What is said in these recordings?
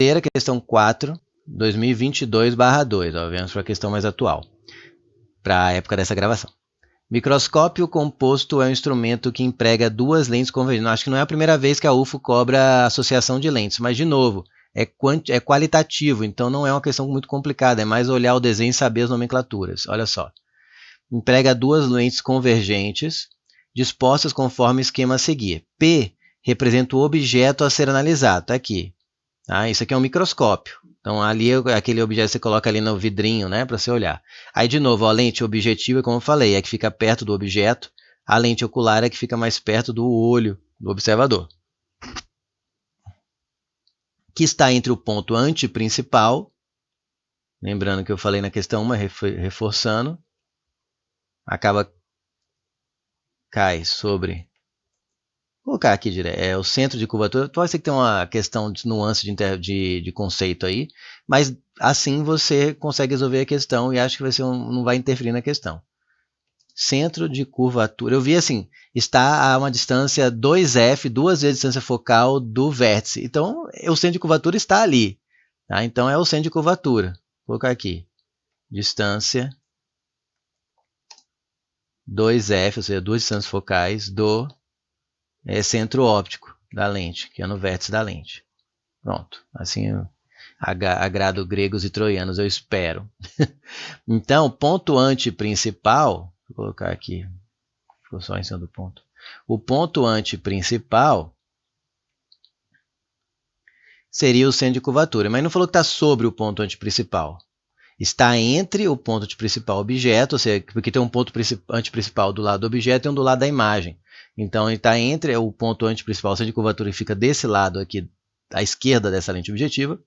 Terceira, questão 4, 2022/2. Vamos para a questão mais atual, para a época dessa gravação. Microscópio composto é um instrumento que emprega duas lentes convergentes. Acho que não é a primeira vez que a UFO cobra associação de lentes, mas, de novo, é qualitativo, então não é uma questão muito complicada, é mais olhar o desenho e saber as nomenclaturas. Olha só. Emprega duas lentes convergentes, dispostas conforme o esquema a seguir. P representa o objeto a ser analisado. Está aqui. Tá? Isso aqui é um microscópio. Então, ali, aquele objeto que você coloca ali no vidrinho, né, para você olhar. Aí, de novo, a lente objetiva, como eu falei, é que fica perto do objeto. A lente ocular é que fica mais perto do olho do observador. Que está entre o ponto antiprincipal. Lembrando que eu falei na questão 1, reforçando. Cai sobre... Vou colocar aqui direto, é o centro de curvatura. Pode ser que tenha uma questão de nuance de conceito aí, mas assim você consegue resolver a questão e acho que não vai interferir na questão. Centro de curvatura. Eu vi assim, está a uma distância 2F, duas vezes a distância focal do vértice. Então, o centro de curvatura está ali. Tá? Então, é o centro de curvatura. Vou colocar aqui. Distância 2F, ou seja, duas distâncias focais do centro óptico da lente, que é no vértice da lente. Pronto, assim eu agrado gregos e troianos, eu espero. Então, ponto antiprincipal, vou colocar aqui, ficou só em cima do ponto. O ponto antiprincipal seria o centro de curvatura, mas não falou que está sobre o ponto antiprincipal. Está entre o ponto antiprincipal e o objeto, ou seja, porque tem um ponto antiprincipal do lado do objeto e um do lado da imagem. Então, ele está entre o ponto antiprincipal, o centro de curvatura, que fica desse lado aqui, à esquerda dessa lente objetiva,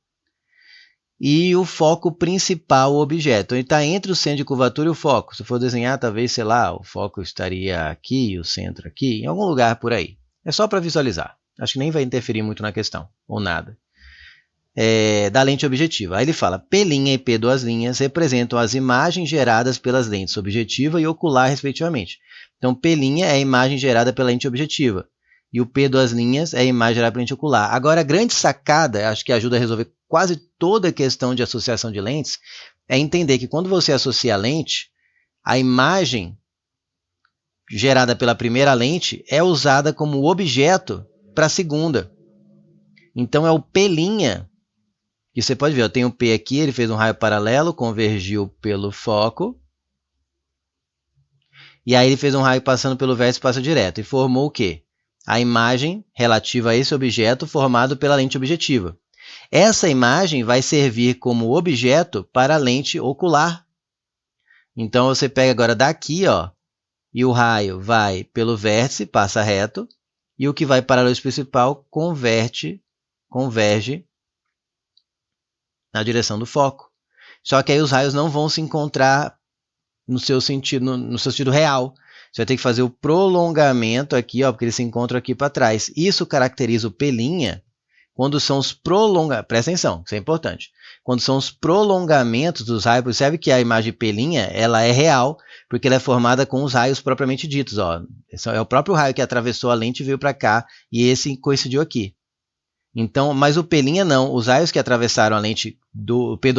e o foco principal, o objeto. Ele está entre o centro de curvatura e o foco. Se for desenhar, talvez, sei lá, o foco estaria aqui e o centro aqui, em algum lugar por aí. É só para visualizar. Acho que nem vai interferir muito na questão, ou nada. Da lente objetiva. Aí ele fala, P' e P' representam as imagens geradas pelas lentes objetiva e ocular, respectivamente. Então, P' é a imagem gerada pela lente objetiva e o P' é a imagem gerada pela lente ocular. Agora, a grande sacada, acho que ajuda a resolver quase toda a questão de associação de lentes, é entender que quando você associa a lente, a imagem gerada pela primeira lente é usada como objeto para a segunda. Então, é o P'. E você pode ver, eu tenho o P aqui, ele fez um raio paralelo, convergiu pelo foco. E aí ele fez um raio passando pelo vértice, passa direto. E formou o quê? A imagem relativa a esse objeto formado pela lente objetiva. Essa imagem vai servir como objeto para a lente ocular. Então, você pega agora daqui, ó, e o raio vai pelo vértice, passa reto, e o que vai para a luz principal converge na direção do foco. Só que aí os raios não vão se encontrar no seu sentido real. Você vai ter que fazer o prolongamento aqui, ó, porque eles se encontram aqui para trás. Isso caracteriza o P' quando são os prolongamentos. Presta atenção, isso é importante. Quando são os prolongamentos dos raios, percebe que a imagem P' ela é real, porque ela é formada com os raios propriamente ditos. Ó. Esse é o próprio raio que atravessou a lente e veio para cá, e esse coincidiu aqui. Então, mas o P' não, os raios que atravessaram a lente do P',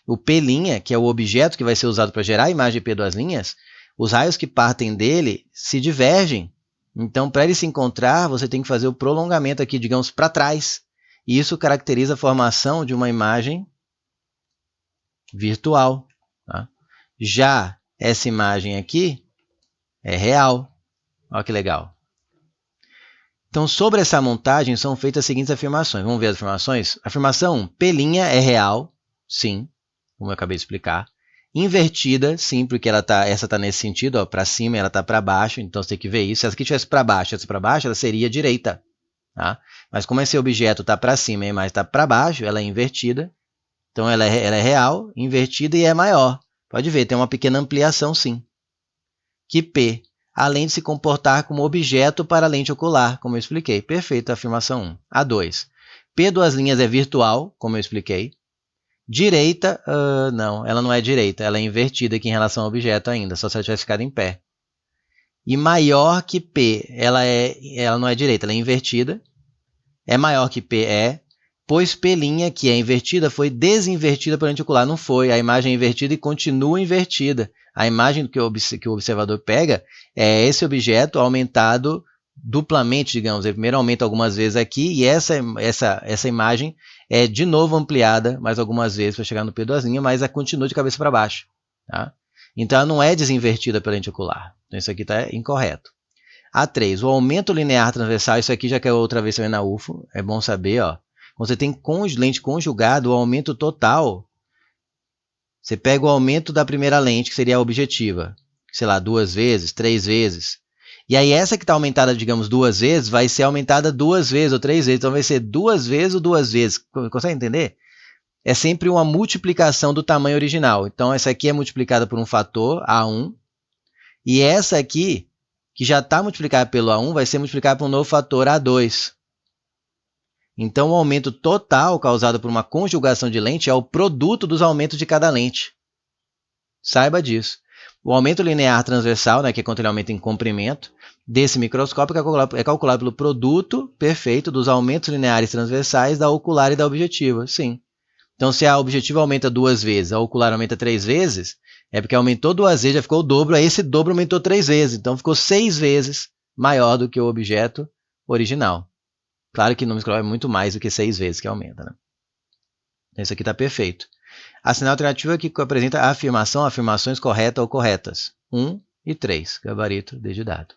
o P', que é o objeto que vai ser usado para gerar a imagem P', os raios que partem dele se divergem. Então, para ele se encontrar, você tem que fazer o prolongamento aqui, digamos, para trás. E isso caracteriza a formação de uma imagem virtual. Tá? Já essa imagem aqui é real. Olha que legal. Então, sobre essa montagem, são feitas as seguintes afirmações. Vamos ver as afirmações? Afirmação 1. P' é real, sim, como eu acabei de explicar. Invertida, sim, porque essa está nesse sentido, para cima e ela está para baixo, então você tem que ver isso. Se essa aqui estivesse para baixo, ela seria direita. Tá? Mas como esse objeto está para cima e a imagem está para baixo, ela é invertida. Então, ela é real, invertida e é maior. Pode ver, tem uma pequena ampliação, sim. Que P, além de se comportar como objeto para a lente ocular, como eu expliquei. Perfeito, afirmação 1. A 2. P' é virtual, como eu expliquei. Direita, não, ela não é direita, ela é invertida aqui em relação ao objeto ainda, só se ela tivesse ficado em pé. E maior que P, ela não é direita, ela é invertida. É maior que P, pois P', que é invertida, foi desinvertida pela lente ocular. Não foi, a imagem é invertida e continua invertida. A imagem que o observador pega é esse objeto aumentado duplamente, digamos. Ele primeiro aumenta algumas vezes aqui e essa imagem é de novo ampliada mais algumas vezes para chegar no P2', mas ela continua de cabeça para baixo. Tá? Então, ela não é desinvertida pela lente ocular. Então, isso aqui está incorreto. A3, o aumento linear transversal, isso aqui já caiu outra vez também na UFO, é bom saber, ó. Quando você tem lente conjugada, o aumento total, você pega o aumento da primeira lente, que seria a objetiva, sei lá, 2 vezes, 3 vezes. E aí essa que está aumentada, digamos, 2 vezes, vai ser aumentada 2 vezes ou 3 vezes. Então vai ser 2 vezes ou 2 vezes. Consegue entender? É sempre uma multiplicação do tamanho original. Então essa aqui é multiplicada por um fator, A1. E essa aqui, que já está multiplicada pelo A1, vai ser multiplicada por um novo fator, A2. Então, o aumento total causado por uma conjugação de lente é o produto dos aumentos de cada lente. Saiba disso. O aumento linear transversal, né, que é quando ele aumenta em comprimento, desse microscópio é calculado pelo produto perfeito dos aumentos lineares transversais da ocular e da objetiva. Sim. Então, se a objetiva aumenta 2 vezes, a ocular aumenta 3 vezes, é porque aumentou 2 vezes, já ficou o dobro, aí esse dobro aumentou 3 vezes. Então, ficou 6 vezes maior do que o objeto original. Claro que no microscópio é muito mais do que 6 vezes que aumenta. Né? Esse aqui está perfeito. A sinal alternativa aqui que apresenta a afirmação, afirmações corretas ou corretas. 1 e 3, gabarito digitado.